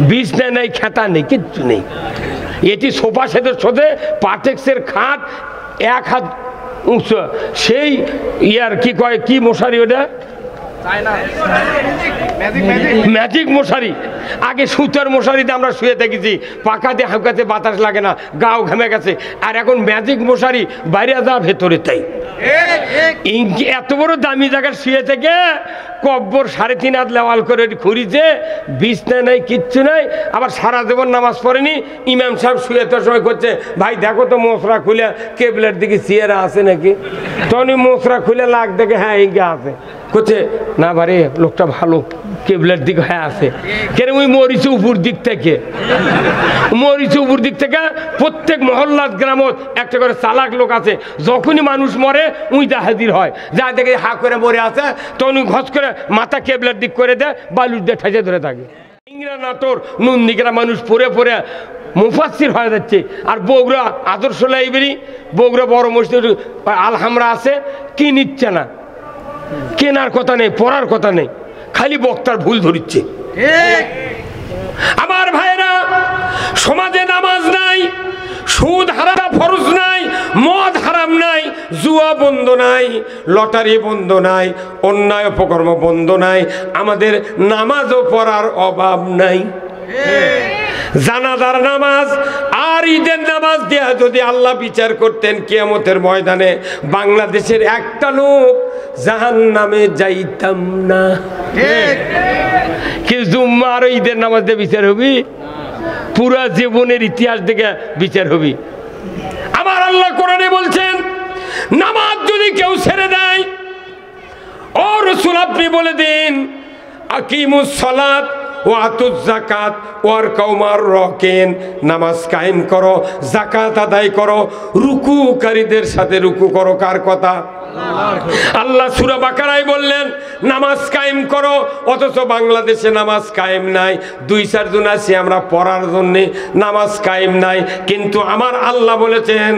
বিছনা নেই, খেতা নেই, কিচ্ছু নেই। এটি সোফা সেটের সাথে পাটেক্সের খাট, 1 হাত উঁচু, সেই ইয়ার কি কয়, কি মশারি ওটা, ম্যাজিক মশারি। আগে সুতার মশারিতে আমরা শুয়ে থেকেছি, পাকাতে হাঁকাতে বাতাস লাগে না, গাও ঘেমে গেছে। আর এখন ম্যাজিক মশারি, বাইরে যা ভেতরে তাই। এত বড় দামি জায়গায় শুয়ে থেকে কব্বর 3.5 হাত লেওয়াল করে খুঁড়িছে, বিছনা নেই, কিচ্ছু নাই। আবার সারা জীবন নামাজ পড়েনি, ইমাম সাহেব শুয়ে তো সময় করছে, ভাই দেখো তো মোসরা খুলে কেবলের দিকে চেয়ারা আছে নাকি। তখন মোসরা খুলে লাগ দেখে, হ্যাঁ এইগা আছে। করছে না বারে, লোকটা ভালো, কেবলের দিকে হ্যাঁ আছে। কেন ওই মরিচে উপর দিক থেকে, মরিচে উপর দিক থেকে প্রত্যেক মহল্লার গ্রামত একটা করে চালাক লোক আছে, যখনই মানুষ মরে উইটা হাজির হয়, যা দেখে হা করে মরে আছে, তখন ঘস করে মাথা কেবলের দিক করে দেয়, বালুর দিয়ে ঠেসে ধরে থাকে। ইংরা নাটোর নন্দিগ্রা মানুষ পরে পরে মুফাসসির হয়ে যাচ্ছে। আর বগুড়া আদর্শ লাইব্রেরি, বগুড়া বড় মসজিদ আলহামরা আছে, কি নিচ্ছে না, কেনার কথা নেই, পড়ার কথা নেই, খালি বক্তার ভুল ধরিচ্ছে। আমার ভাইরা, সমাজে নামাজ নাই, সুদ হারাম ফরজ নাই, মদ হারাম নাই, জুয়া বন্ধ নাই, লটারি বন্ধ নাই, অন্যায় অপকর্ম বন্ধ নাই, আমাদের নামাজও পড়ার অভাব নাই। জানাজার নামাজ আর ঈদের নামাজ দেয়া যদি আল্লাহ বিচার করতেন কিয়ামতের ময়দানে, বাংলাদেশের একটা লোক জাহান্নামে যাইতাম না। কি জুম্মা আর ঈদের নামাজ দিয়ে বিচার হবি? পুরা জীবনের ইতিহাস থেকে বিচার হবি। আমার আল্লাহ কোরআনে বলছেন, নামাজ যদি কেউ ছেড়ে দেয়, ও রাসূল আপনি বলে দিন, আকিমুস সালাত ও আতুজ যাকাত ওয়ার কওমার রাকিন, নামাজ কায়েম করো, যাকাত আদায় করো, রুকুকারীদের সাথে রুকু করো। কার কথা? আল্লাহ সূরা বাকারায় বললেন নামাজ কায়েম করো, অথচ বাংলাদেশে নামাজ কায়েম নাই। 2-4 জন আছি আমরা পড়ার জন্যে, নামাজ কায়েম নাই। কিন্তু আমার আল্লাহ বলেছেন,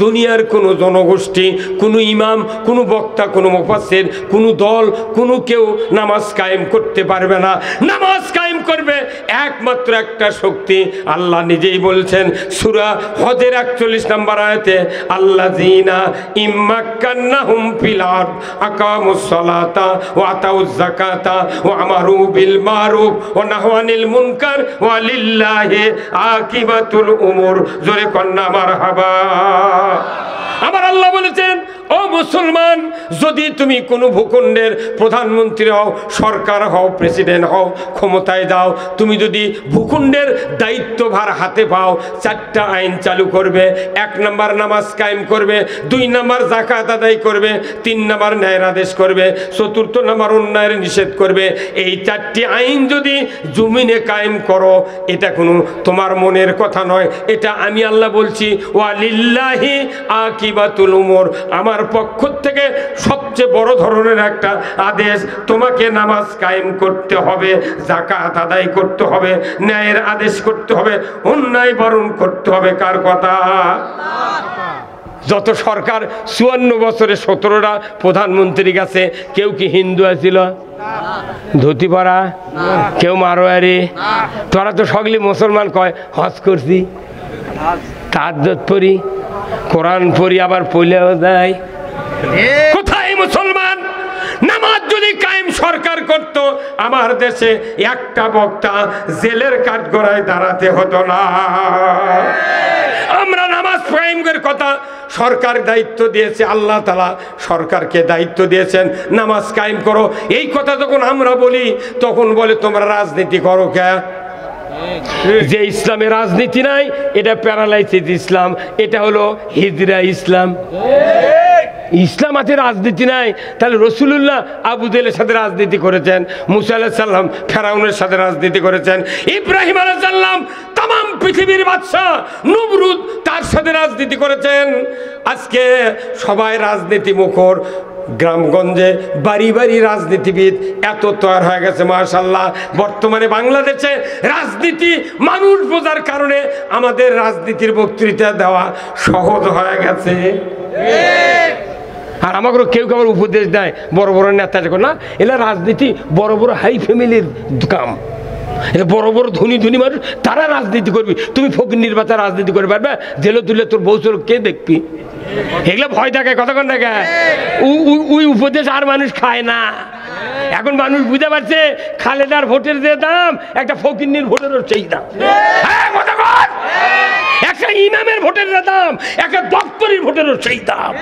দুনিয়ার কোনো জনগোষ্ঠী, কোনো ইমাম, কোনো বক্তা, কোনো মুফাসসির, কোনো দল, কোনো কেউ নামাজ কায়েম করতে পারবে না। নামাজ কায়েম করবে একমাত্র একটা শক্তি, আল্লাহ নিজেই বলছেন সূরা হজের 41 নম্বর আয়াতে, আল্লাযীনা ইম্মাক্কান্নাহুম ফিল আরদ আকামুস সালাতা ওয়া আতাউজ যাকাতা ওয়া আমারু বিল মারুফ ওয়া নাহাউ আনিল মুনকার ওয়া লিল্লাহি আকিবাতুল উমুর। জোরে কন্না মারহাবা। আমার আল্লাহ বলেছেন, ও মুসলমান, যদি তুমি কোনো ভূখণ্ডের প্রধানমন্ত্রী হও, সরকার হও, প্রেসিডেন্ট হও, ক্ষমতায় যাও, তুমি যদি ভূখণ্ডের দায়িত্বভার হাতে পাও, 4টা আইন চালু করবে। 1 নম্বর নামাজ কায়েম করবে, 2 নম্বর যাকাত আদায় করবে, 3 নম্বর ন্যায়ের আদেশ করবে, 4র্থ নম্বর অন্যায়ের নিষেধ করবে। এই 4টি আইন যদি জমিনে কায়েম করো, এটা কোনো তোমার মনের কথা নয়, এটা আমি আল্লাহ বলছি। ওয়া লিল্লাহি আকিবাতুল উমুর, আমার পক্ষ থেকে সবচেয়ে বড় ধরনের একটা আদেশ, তোমাকে নামাজ কায়েম করতে হবে, যাকাত আদায় করতে হবে, ন্যায়ের আদেশ করতে হবে, অন্যায় বারণ করতে হবে। কার কথা? যত সরকার 54 বছরে 17টা প্রধানমন্ত্রী গেছে, কেউ কি হিন্দু আছিল? ধুতি পরা? কেউ মারোয়ারি? তোরা তো সকলে মুসলমান কয়, হজ করছি, তাহাজ্জুদ পড়ি, কোরআন পড়ি, আবার পড়লেও যায়। কোথায় মুসলমান? নামাজ যদি কায়েম সরকার করত, আমার দেশে একটা বক্তা জেলের কাঠগড়ায় দাঁড়াতে হতো না। আমরা নামাজ কায়েমের কথা সরকার দায়িত্ব দিয়েছে, আল্লাহ তাআলা সরকারকে দায়িত্ব দিয়েছেন নামাজ কায়েম করো। এই কথা যখন আমরা বলি, তখন বলে তোমরা রাজনীতি করো কে? যে ইসলামে রাজনীতি নাই, এটা প্যারালাইসিস ইসলাম, এটা হলো হিজরা ইসলাম। ইসলাম আছে, রাজনীতি নাই। তাহলে রাসূলুল্লাহ আবু জেহেলের সাথে রাজনীতি করেছেন, মুসা আলাইহিস সালাম ফেরাউনের সাথে রাজনীতি করেছেন, ইব্রাহিম আলাইহিস সালাম তাম পৃথিবীর বাদশা নমরুদ তার সাথে রাজনীতি করেছেন। আজকে সবাই রাজনীতি মুখর, গ্রামগঞ্জে বাড়ি বাড়ি রাজনীতিবিদ এত তৈরি হয়ে গেছে মাশাআল্লাহ। বর্তমানে বাংলাদেশে রাজনীতি মানুষ বোঝার কারণে আমাদের রাজনীতির বক্তৃতা দেওয়া সহজ হয়ে গেছে। আর আমাকে কেউ কেউ উপদেশ দেয়, বড় বড় নেতা যখন না, এলা রাজনীতি বড় বড় হাই ফ্যামিলির কাম, বড় বড় ধনী ধনী মানুষ তারা রাজনীতি করবি, তুমি ফকির নির্বাচন রাজনীতি করে পারবে? জেলে তুলে তোর বউ চোর কে দেখবি? এগুলো ভয় থাকে, কতক্ষণ থাকে ওই উপদেশ আর মানুষ খায় না। এখন মানুষ বুঝতে পারছে খালেদার ভোটের যে দাম একটা ফকিন্নির ভোটেরও সেই দাম। একটা ইমামের ভোটের দাম একটা দপ্তরির ভোটেরও সেই দাম।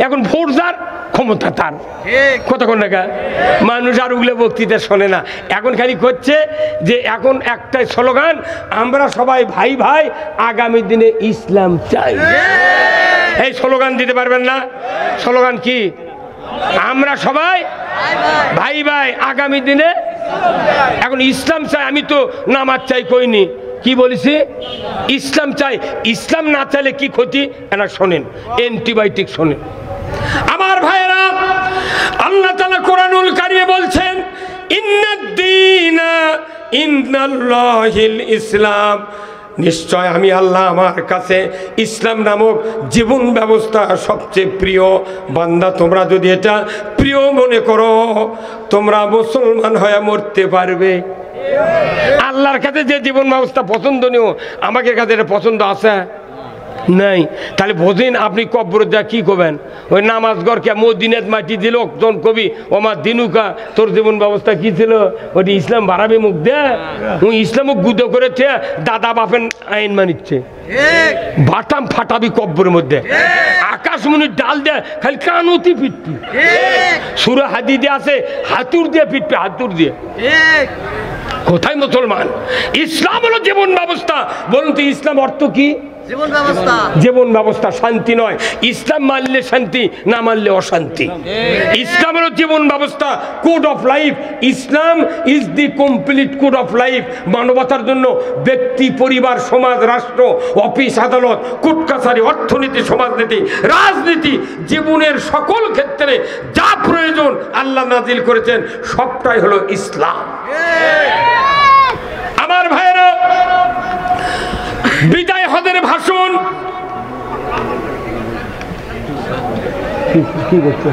এখন ভোট যার ক্ষমতা তার, কতক্ষণ টাকা মানুষ আর ওগুলো বক্তৃতা শোনে না। এখন খালি করছে যে এখন একটাই স্লোগান, আমরা সবাই ভাই ভাই, আগামী দিনে ইসলাম চাই। এই স্লোগান দিতে পারবেন না? স্লোগান কি? আমরা সবাই ভাই ভাই, আগামী দিনে এখন ইসলাম চাই। আমি তো নামাজ চাই কইনি, কি বলেছি? ইসলাম চাই। ইসলাম না চাইলে কি ক্ষতি এনা শোনেন, অ্যান্টিবায়োটিক শোনেন। আমার ভাইরা, আল্লাহ তাআলা কোরআনুল কারিমে বলছেন ইন্নাদ-দীনা ইনদাল্লাহিল ইসলাম, নিশ্চয় আমি আল্লাহ আমার কাছে ইসলাম নামক জীবন ব্যবস্থা সবচেয়ে প্রিয়। বান্দা, তোমরা যদি এটা প্রিয় মনে করো, তোমরা মুসলমান হয়ে মরতে পারবে। আল্লাহর কাছে যে জীবন ব্যবস্থা পছন্দনীয়, আমাদের কাছে এটা পছন্দ আছে নাই? তাহলে বোঝেন আপনি কবর যা কি করবেন? ওই নামাজ গড়কে মদিনাত মাটি দিল একজন কবি, ওমার দিনুকা, তোর জীবন ব্যবস্থা কি ছিল? ওটি ইসলাম বাড়াবে মুখ দেয়, ওই ইসলাম গুদো করেছে, দাদা বাপের আইন মানিচ্ছে, বাটাম ফাটাবি কব্বরের মধ্যে, আকাশমণির ডাল দেয় খালি কানতি পিটপি, সূরা হাদিদে আছে হাতুর দিয়ে পিটপি, হাতুর দিয়ে। কোথায় মুসলমান? ইসলাম হলো জীবন ব্যবস্থা। বলুন তো ইসলাম অর্থ কি? জীবন ব্যবস্থা। জীবন ব্যবস্থা, শান্তি নয়। ইসলাম মানলে শান্তি, না মানলে অশান্তি। ইসলাম হলো জীবন ব্যবস্থা, code of life. Islam is the complete code of life. মানবতার জন্য ব্যক্তি, পরিবার, সমাজ, রাষ্ট্র, অফিস, আদালত, কোর্ট কাছারি, অর্থনীতি, সমাজনীতি, রাজনীতি, জীবনের সকল ক্ষেত্রে যা প্রয়োজন আল্লাহ নাজিল করেছেন সবটাই হলো ইসলাম। আমার ভাইয়েরা, বিদায় হজের ভাষণ কি করছে?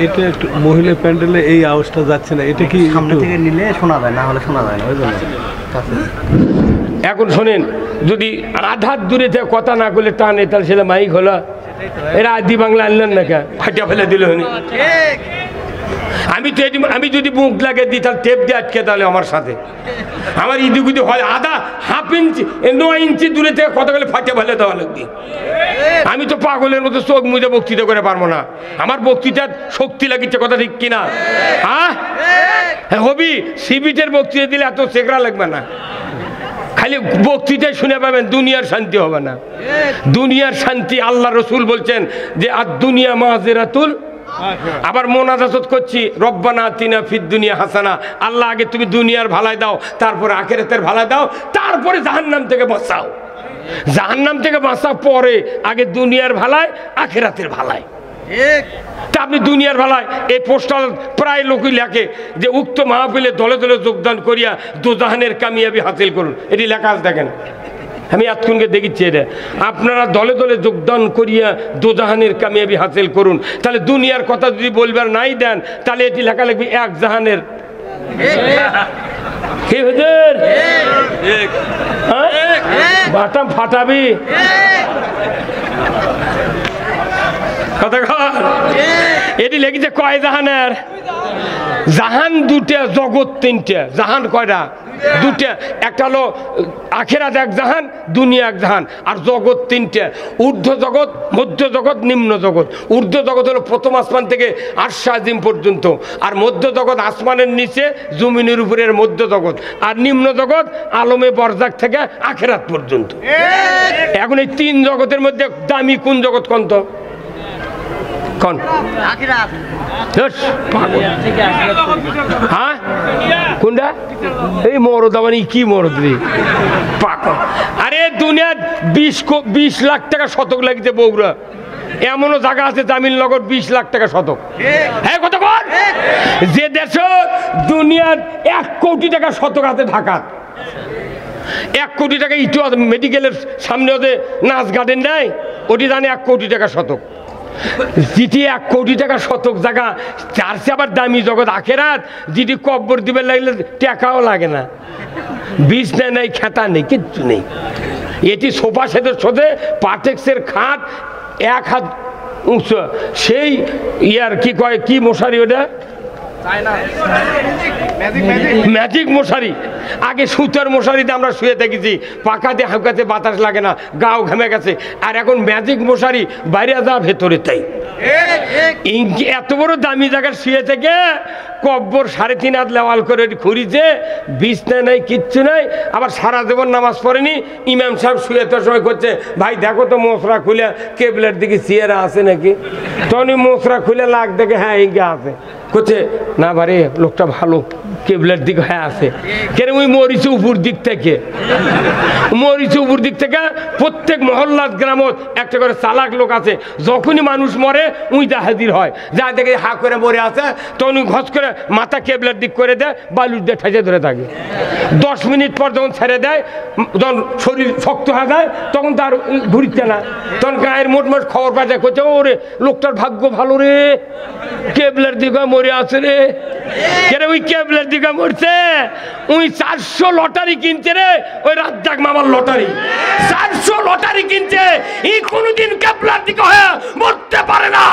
এটা একটু মহিলা প্যান্ডেলে এই আওয়াজটা যাচ্ছে না, এটা কি সামনে থেকে নিলে শোনা যায়, না হলে শোনা যায় না, ওই জন্য। এখন শোনেন, যদি আধার দূরে থেকে কথা না করলে টানে, তাহলে সেটা মাইক হলো। এরা আদি বাংলা আনলেন না, কে ফাটিয়া ফেলে দিল। আমি যদি মুখ লাগে দিই তাহলে টেপ দিয়ে আটকে, তাহলে আমার সাথে আমার ইদিগুদি হয় আধা হাফ ইঞ্চি 9 ইঞ্চি দূরে থেকে কথা বলে ফাটিয়ে ফেলে দেওয়া লাগবে। আমি তো পাগলের মতো চোখ মুজে বক্তৃতা করে পারবো না, আমার বক্তৃতার শক্তি লাগিচ্ছে, কথা ঠিক কিনা? হ্যাঁ হবি, সিবিটের বক্তৃতা দিলে এত চেকরা লাগবে না, খালি বক্তৃতায় শুনে পাবেন, দুনিয়ার শান্তি হবে না। দুনিয়ার শান্তি আল্লাহ রসুল বলছেন যে আর দুনিয়া মাযরাতুল। আবার মোনাজাত করছি রব্বানা আতিনা ফিদ দুনিয়া হাসানা, আল্লাহ আগে তুমি দুনিয়ার ভালাই দাও, তারপরে আখিরাতের ভালাই দাও, তারপরে জাহান্নাম থেকে বাঁচাও। জাহান্নাম থেকে বাঁচা পরে, আগে দুনিয়ার ভালাই আখিরাতের ভালাই। তা আপনি দুনিয়ার ভালাই এই পোস্টাল প্রায় লোকই লেখে যে উক্ত মাহফিলে দলে দলে যোগদান করিয়া দোজাহানের কামিয়াবি হাসিল করুন, এটি লেখা আছে দেখেন। আমি এতক্ষণকে দেখিচ্ছি এটা, আপনারা দলে দলে যোগদান করিয়া দোজাহানের কামিয়াবি হাসিল করুন। তাহলে দুনিয়ার কথা যদি বলবার নাই দেন, তাহলে এটি লেখা লিখবি এক জাহানের। কি হুজুর বাটাম ফাটাবি কথা। এটি লিখেছে কয় জাহানের? জাহান দুটা, জগৎ তিনটা। জাহান কয়টা? দুটা। একটা হলো আখিরাত এক জাহান, দুনিয়া এক জাহান, আর জগৎ তিনটা। ঊর্ধ্ব জগৎ, মধ্য জগৎ, নিম্ন জগৎ। ঊর্ধ্ব জগৎ হলো প্রথম আসমান থেকে আরশ আজিম পর্যন্ত, আর মধ্য জগৎ আসমানের নিচে জমিনের উপরের মধ্য জগৎ, আর নিম্ন জগৎ আলমে বরজাক থেকে আখিরাত পর্যন্ত। এখন এই তিন জগতের মধ্যে দামি কোন জগৎ কোন? তো কোন? হ্যাঁ কোনটা? এই মরদ, মানে কি মরদ রে পাগল। আরে দুনিয়ার 20 লাখ টাকা শতক লাগিতে বগুড়া, এমনও জায়গা আছে জামিননগর 20 লাখ টাকা শতক। হ্যাঁ কত কর? যে দেশ দুনিয়ার 1 কোটি টাকা শতক আছে ঢাকার। 1 কোটি টাকা ইটু মেডিকেলের সামনে ওদের নাচ গার্ডেন নাই, ওটি জানে 1 কোটি টাকা শতক। যেটি 1 কোটি টাকা শতক জায়গা, তার চেয়ে আবার দামি জগৎ আখেরাত, যেটি কব্বর দিবে লাগলে টাকাও লাগে না, বিছনা নেই, খেতা নেই, কিচ্ছু নেই। এটি সোফা সেটের সাথে পাটেক্সের খাট 1 হাত উঁচু, সেই ইয়ার কি কয়, কি মশারি ওটা, ম্যাজিক মশারি। আগে সুতার মশারিতে আমরা শুয়ে থেকেছি, পাকাতে হাঁকাতে বাতাস লাগে না, গাও ঘেমে গেছে। আর এখন ম্যাজিক মশারি, বাইরে যা ভেতরে তাই। এত বড় দামি জায়গায় শুয়ে থেকে কব্বর 3.5 হাত লেওয়াল করে খুঁড়িছে, বিছনা নাই, কিচ্ছু নাই। আবার সারা জীবন নামাজ পড়েনি, ইমাম সাহেব শুয়ে তো সময় করছে, ভাই দেখো তো মোসরা খুলে কেবলের দিকে চেয়ারা আছে নাকি। তখন মোসরা খুলে লাগ দেখে, হ্যাঁ ইঙ্গে আছে। করছে না বারে লোকটা ভালো, কেবলের দিকে হ্যাঁ আছে। কেন ওই মরিচে উপর দিক থেকে, মরিচে উপর দিক থেকে প্রত্যেক মহল্লার গ্রামত একটা করে চালাক লোক আছে, যখনই মানুষ মরে উইটা হাজির হয়, যা দেখে হা করে মরে আছে, তখন ঘস করে মাথা কেবলের দিক করে দেয়, বালুর দিয়ে ঠেসে ধরে থাকে। 10 মিনিট পর যখন ছেড়ে দেয়, যখন শরীর শক্ত হয়ে যায়, তখন তার ঘুরছে না, তখন গায়ের মোটমোট খবর পাওয়া যায়, করছে ওরে লোকটার ভাগ্য ভালো রে, কেবলের দিকে মরে আছে রে। কেন ওই কেবলের দিকে মরছে, ওই 400 লটারি কিনছে রে, ওই রাজ্জাক মামার লটারি 400 লটারি কিনছে, এই কোনোদিন কেবলার দিকে হয়ে মরতে পারে না।